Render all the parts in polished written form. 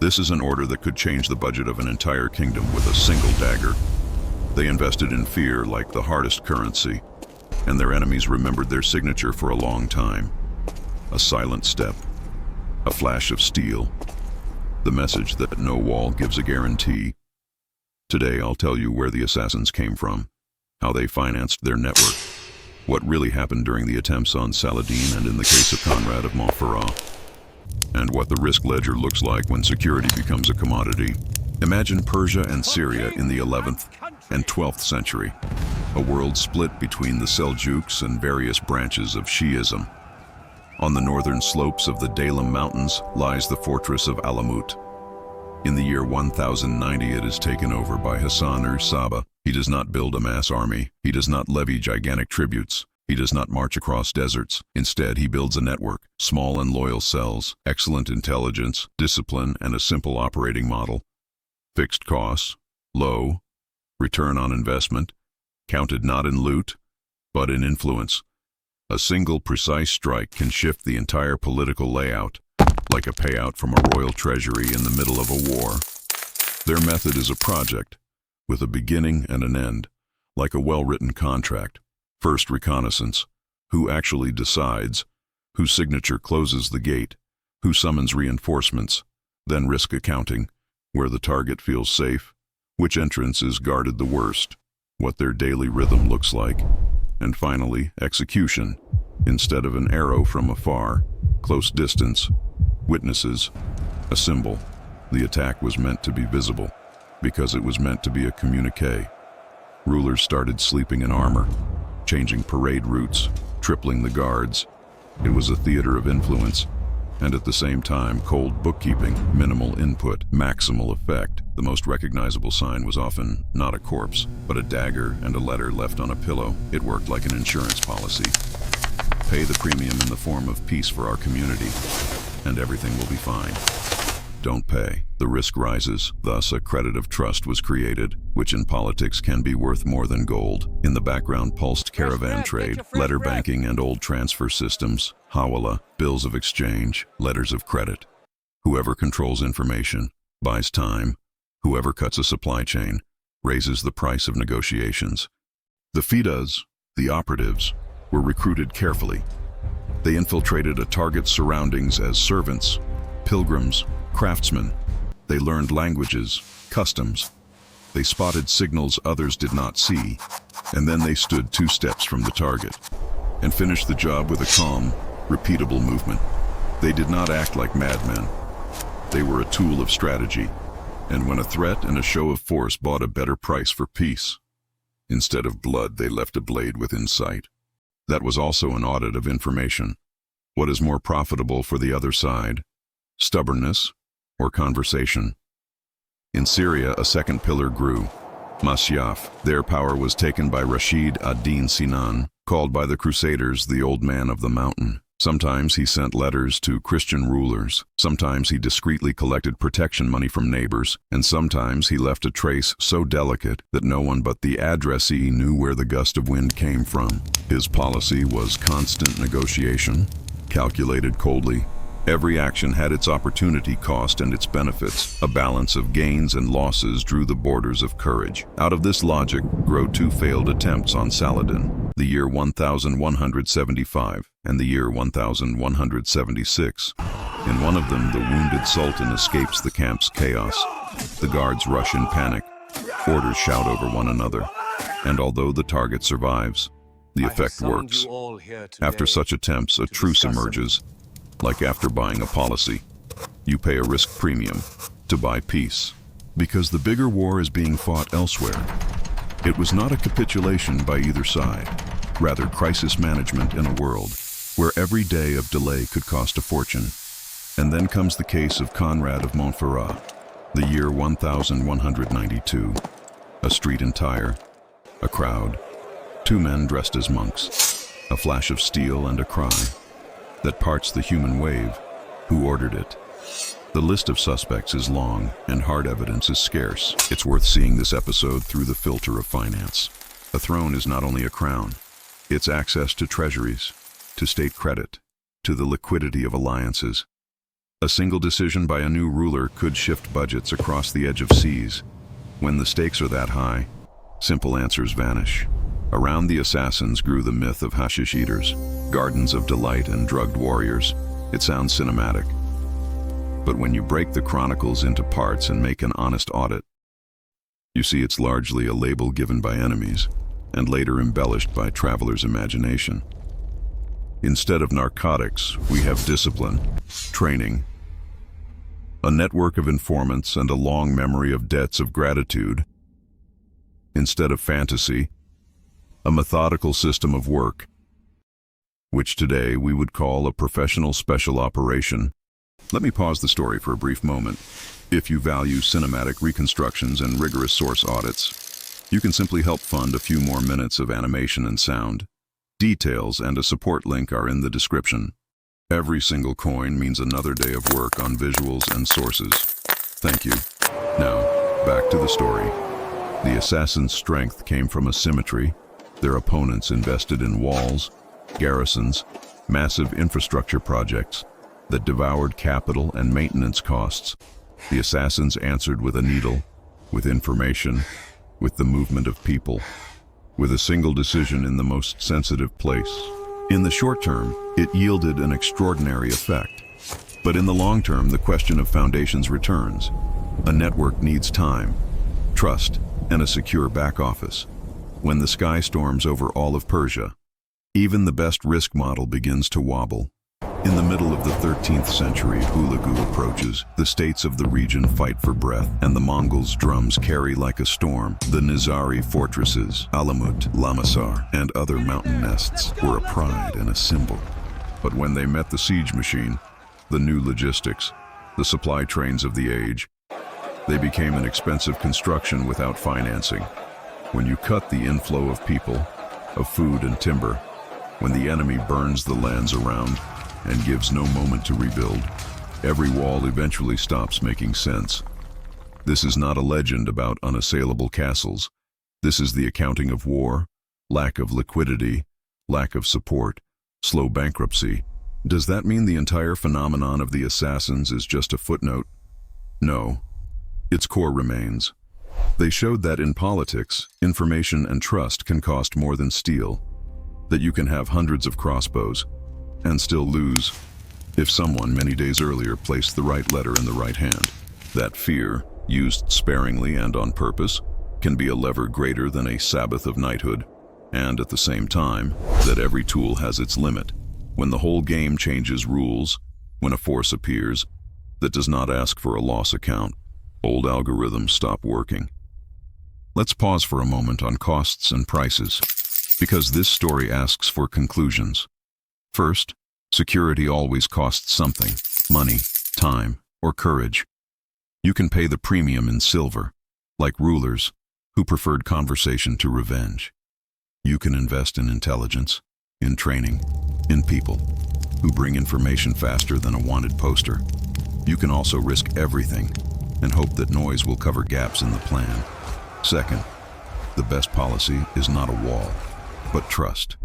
This is an order that could change the budget of an entire kingdom with a single dagger. They invested in fear like the hardest currency, and their enemies remembered their signature for a long time. A silent step, a flash of steel, the message that no wall gives a guarantee. Today I'll tell you where the assassins came from, how they financed their network, what really happened during the attempts on Saladin and in the case of Conrad of Montferrat, and what the risk ledger looks like when security becomes a commodity. Imagine Persia and Syria in the 11th and 12th century, a world split between the Seljuks and various branches of Shi'ism. On the northern slopes of the Dalam Mountains lies the fortress of Alamut. In the year 1090 it is taken over by Hassan-i Sabbah. He does not build a mass army, he does not levy gigantic tributes, he does not march across deserts. Instead, he builds a network, small and loyal cells, excellent intelligence, discipline, and a simple operating model. Fixed costs, low, return on investment, counted not in loot, but in influence. A single precise strike can shift the entire political layout, like a payout from a royal treasury in the middle of a war. Their method is a project, with a beginning and an end, like a well-written contract. First reconnaissance, who actually decides, whose signature closes the gate, who summons reinforcements, then risk accounting, where the target feels safe, which entrance is guarded the worst, what their daily rhythm looks like, and finally, execution, instead of an arrow from afar, close distance, witnesses, a symbol. The attack was meant to be visible, because it was meant to be a communique. Rulers started sleeping in armor, changing parade routes, tripling the guards. It was a theater of influence, and at the same time, cold bookkeeping, minimal input, maximal effect. The most recognizable sign was often not a corpse, but a dagger and a letter left on a pillow. It worked like an insurance policy. Pay the premium in the form of peace for our community, and everything will be fine. Don't pay. The risk rises. Thus, a credit of trust was created, which in politics can be worth more than gold. In the background pulsed caravan trade, letter banking and old transfer systems, hawala, bills of exchange, letters of credit. Whoever controls information buys time. Whoever cuts a supply chain raises the price of negotiations. The fidā'īs, the operatives, were recruited carefully. They infiltrated a target's surroundings as servants, pilgrims, craftsmen. They learned languages, customs. They spotted signals others did not see, and then they stood 2 steps from the target and finished the job with a calm, repeatable movement. They did not act like madmen. They were a tool of strategy, and when a threat and a show of force bought a better price for peace, instead of blood, they left a blade within sight. That was also an audit of information. What is more profitable for the other side? Stubbornness or conversation? In Syria, a second pillar grew, Masyaf. Their power was taken by Rashid ad-Din Sinan, called by the Crusaders the Old Man of the Mountain. Sometimes he sent letters to Christian rulers, sometimes he discreetly collected protection money from neighbors, and sometimes he left a trace so delicate that no one but the addressee knew where the gust of wind came from. His policy was constant negotiation, calculated coldly. Every action had its opportunity cost and its benefits. A balance of gains and losses drew the borders of courage. Out of this logic grew 2 failed attempts on Saladin, the year 1175 and the year 1176. In one of them, the wounded sultan escapes the camp's chaos. The guards rush in panic. Orders shout over one another. And although the target survives, the effect works. After such attempts, a truce emerges. Like after buying a policy, you pay a risk premium to buy peace, because the bigger war is being fought elsewhere. It was not a capitulation by either side, rather crisis management in a world where every day of delay could cost a fortune. And then comes the case of Conrad of Montferrat, the year 1192. A street in Tyre, a crowd, 2 men dressed as monks, a flash of steel and a cry that parts the human wave. Who ordered it? The list of suspects is long, and hard evidence is scarce. It's worth seeing this episode through the filter of finance. A throne is not only a crown, it's access to treasuries, to state credit, to the liquidity of alliances. A single decision by a new ruler could shift budgets across the edge of seas. When the stakes are that high, simple answers vanish. Around the assassins grew the myth of hashish eaters, gardens of delight and drugged warriors. It sounds cinematic. But when you break the chronicles into parts and make an honest audit, you see it's largely a label given by enemies, and later embellished by travelers' imagination. Instead of narcotics, we have discipline, training, a network of informants, and a long memory of debts of gratitude. Instead of fantasy, a methodical system of work, which today we would call a professional special operation. Let me pause the story for a brief moment. If you value cinematic reconstructions and rigorous source audits, you can simply help fund a few more minutes of animation and sound. Details and a support link are in the description. Every single coin means another day of work on visuals and sources. Thank you. Now, back to the story. The assassins' strength came from asymmetry. Their opponents invested in walls, garrisons, massive infrastructure projects that devoured capital and maintenance costs. The assassins answered with a needle, with information, with the movement of people, with a single decision in the most sensitive place. In the short term, it yielded an extraordinary effect. But in the long term, the question of foundations returns. A network needs time, trust, and a secure back office. When the sky storms over all of Persia, even the best risk model begins to wobble. In the middle of the 13th century, Hülegü approaches. The states of the region fight for breath, and the Mongols' drums carry like a storm. The Nizari fortresses, Alamut, Lamasar, and other mountain nests were a pride and a symbol. But when they met the siege machine, the new logistics, the supply trains of the age, they became an expensive construction without financing. When you cut the inflow of people, of food and timber, when the enemy burns the lands around, and gives no moment to rebuild, every wall eventually stops making sense. This is not a legend about unassailable castles. This is the accounting of war, lack of liquidity, lack of support, slow bankruptcy. Does that mean the entire phenomenon of the assassins is just a footnote? No. Its core remains. They showed that in politics, information and trust can cost more than steel, that you can have hundreds of crossbows and still lose if someone many days earlier placed the right letter in the right hand. That fear, used sparingly and on purpose, can be a lever greater than a Sabbath of knighthood, and at the same time, that every tool has its limit. When the whole game changes rules, when a force appears that does not ask for a loss account, old algorithms stop working. Let's pause for a moment on costs and prices, because this story asks for conclusions. First, security always costs something: money, time, or courage. You can pay the premium in silver, like rulers who preferred conversation to revenge. You can invest in intelligence, in training, in people who bring information faster than a wanted poster. You can also risk everything and hope that noise will cover gaps in the plan. Second, the best policy is not a wall, but trust.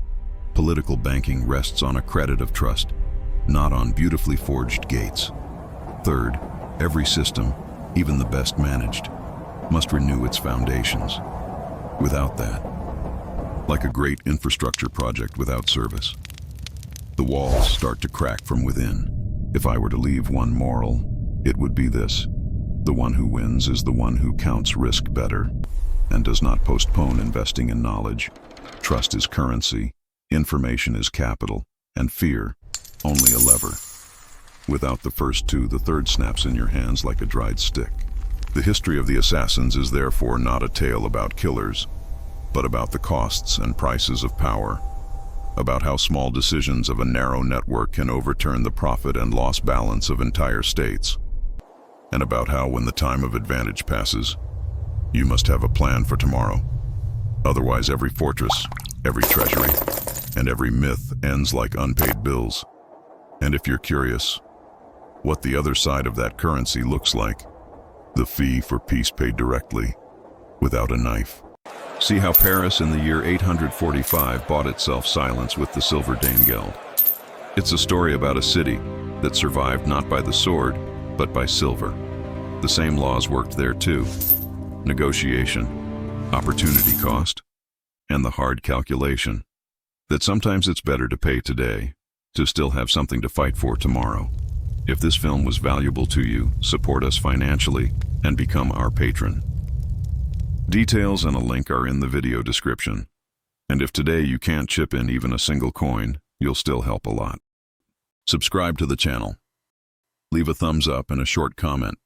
Political banking rests on a credit of trust, not on beautifully forged gates. Third, every system, even the best managed, must renew its foundations. Without that, like a great infrastructure project without service, the walls start to crack from within. If I were to leave one moral, it would be this: the one who wins is the one who counts risk better and does not postpone investing in knowledge. Trust is currency, information is capital, and fear only a lever. Without the first two, the third snaps in your hands like a dried stick. The history of the assassins is therefore not a tale about killers, but about the costs and prices of power, about how small decisions of a narrow network can overturn the profit and loss balance of entire states, and about how when the time of advantage passes, you must have a plan for tomorrow. Otherwise, every fortress, every treasury, and every myth ends like unpaid bills. And if you're curious what the other side of that currency looks like, the fee for peace paid directly, without a knife. See how Paris in the year 845 bought itself silence with the silver Danegeld. It's a story about a city that survived not by the sword, but by silver. The same laws worked there too. Negotiation, opportunity cost, and the hard calculation that sometimes it's better to pay today to still have something to fight for tomorrow. If this film was valuable to you, support us financially and become our patron. Details and a link are in the video description. And if today you can't chip in even a single coin, you'll still help a lot. Subscribe to the channel. Leave a thumbs up and a short comment.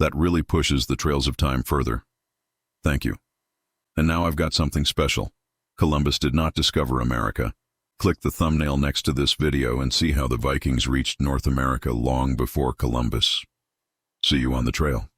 That really pushes the Trails of Time further. Thank you. And now I've got something special. Columbus did not discover America. Click the thumbnail next to this video and see how the Vikings reached North America long before Columbus. See you on the trail.